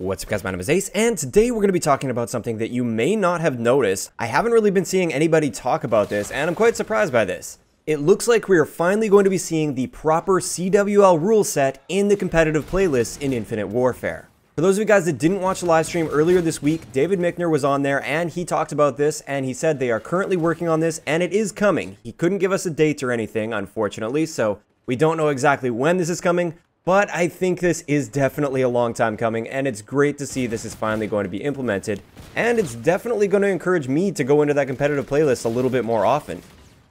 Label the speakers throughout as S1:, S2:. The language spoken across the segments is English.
S1: What's up guys, my name is Ace, and today we're going to be talking about something that you may not have noticed. I haven't really been seeing anybody talk about this, and I'm quite surprised by this. It looks like we are finally going to be seeing the proper CWL rule set in the competitive playlists in Infinite Warfare. For those of you guys that didn't watch the live stream earlier this week, David Michner was on there and he talked about this, and he said they are currently working on this and it is coming. He couldn't give us a date or anything, unfortunately, so we don't know exactly when this is coming. But I think this is definitely a long time coming, and it's great to see this is finally going to be implemented, and it's definitely going to encourage me to go into that competitive playlist a little bit more often.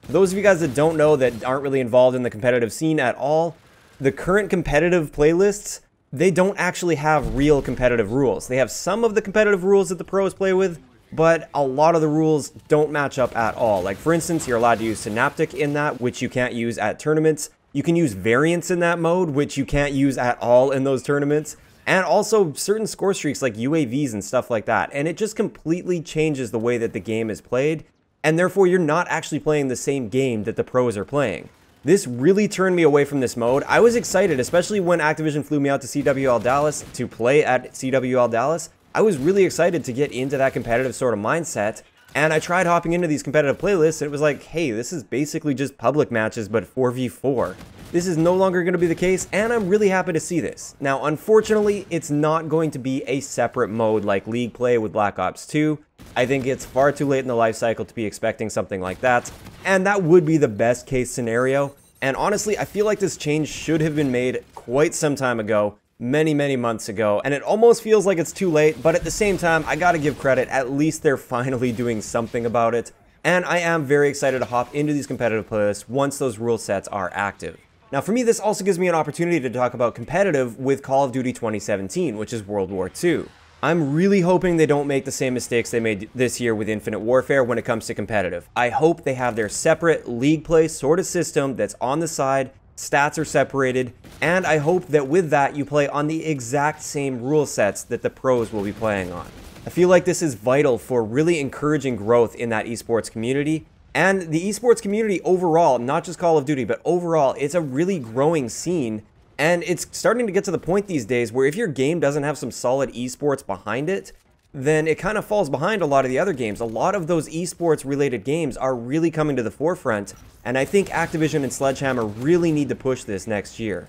S1: For those of you guys that don't know, that aren't really involved in the competitive scene at all, the current competitive playlists, they don't actually have real competitive rules. They have some of the competitive rules that the pros play with, but a lot of the rules don't match up at all. Like for instance, you're allowed to use Synaptic in that, which you can't use at tournaments. You can use variants in that mode, which you can't use at all in those tournaments. And also certain score streaks like UAVs and stuff like that. And it just completely changes the way that the game is played. And therefore, you're not actually playing the same game that the pros are playing. This really turned me away from this mode. I was excited, especially when Activision flew me out to CWL Dallas to play at CWL Dallas. I was really excited to get into that competitive sort of mindset. And I tried hopping into these competitive playlists, and it was like, hey, this is basically just public matches, but 4v4. This is no longer going to be the case, and I'm really happy to see this. Now, unfortunately, it's not going to be a separate mode like League Play with Black Ops 2. I think it's far too late in the life cycle to be expecting something like that, and that would be the best case scenario. And honestly, I feel like this change should have been made quite some time ago. Many months ago, and it almost feels like it's too late, but at the same time, I gotta give credit, at least they're finally doing something about it, and I am very excited to hop into these competitive playlists once those rule sets are active. Now for me, this also gives me an opportunity to talk about competitive with Call of Duty 2017, which is World War II. I'm really hoping they don't make the same mistakes they made this year with Infinite Warfare when it comes to competitive. I hope they have their separate League Play sort of system that's on the side, stats are separated, and I hope that with that you play on the exact same rule sets that the pros will be playing on. I feel like this is vital for really encouraging growth in that esports community, and the esports community overall, not just Call of Duty, but overall, it's a really growing scene, and it's starting to get to the point these days where if your game doesn't have some solid esports behind it, then it kind of falls behind a lot of the other games. A lot of those esports related games are really coming to the forefront, and I think Activision and Sledgehammer really need to push this next year.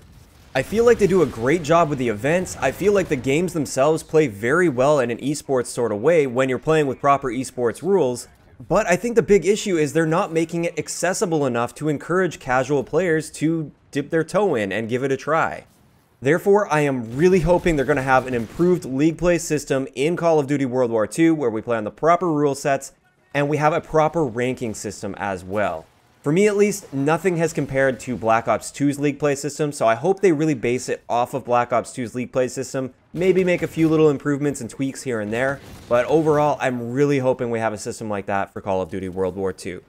S1: I feel like they do a great job with the events. I feel like the games themselves play very well in an esports sort of way when you're playing with proper esports rules, but I think the big issue is they're not making it accessible enough to encourage casual players to dip their toe in and give it a try. Therefore, I am really hoping they're going to have an improved League Play system in Call of Duty World War II where we play on the proper rule sets and we have a proper ranking system as well. For me at least, nothing has compared to Black Ops 2's League Play system, so I hope they really base it off of Black Ops 2's League Play system, maybe make a few little improvements and tweaks here and there, but overall, I'm really hoping we have a system like that for Call of Duty World War II.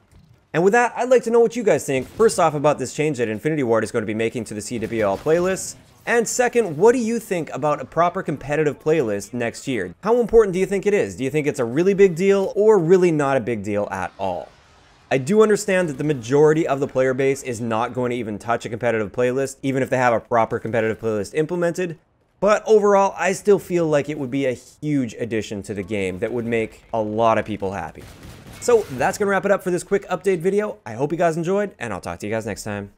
S1: And with that, I'd like to know what you guys think, first off about this change that Infinity Ward is going to be making to the CWL playlists, and second, what do you think about a proper competitive playlist next year? How important do you think it is? Do you think it's a really big deal or really not a big deal at all? I do understand that the majority of the player base is not going to even touch a competitive playlist, even if they have a proper competitive playlist implemented. But overall, I still feel like it would be a huge addition to the game that would make a lot of people happy. So that's going to wrap it up for this quick update video. I hope you guys enjoyed, and I'll talk to you guys next time.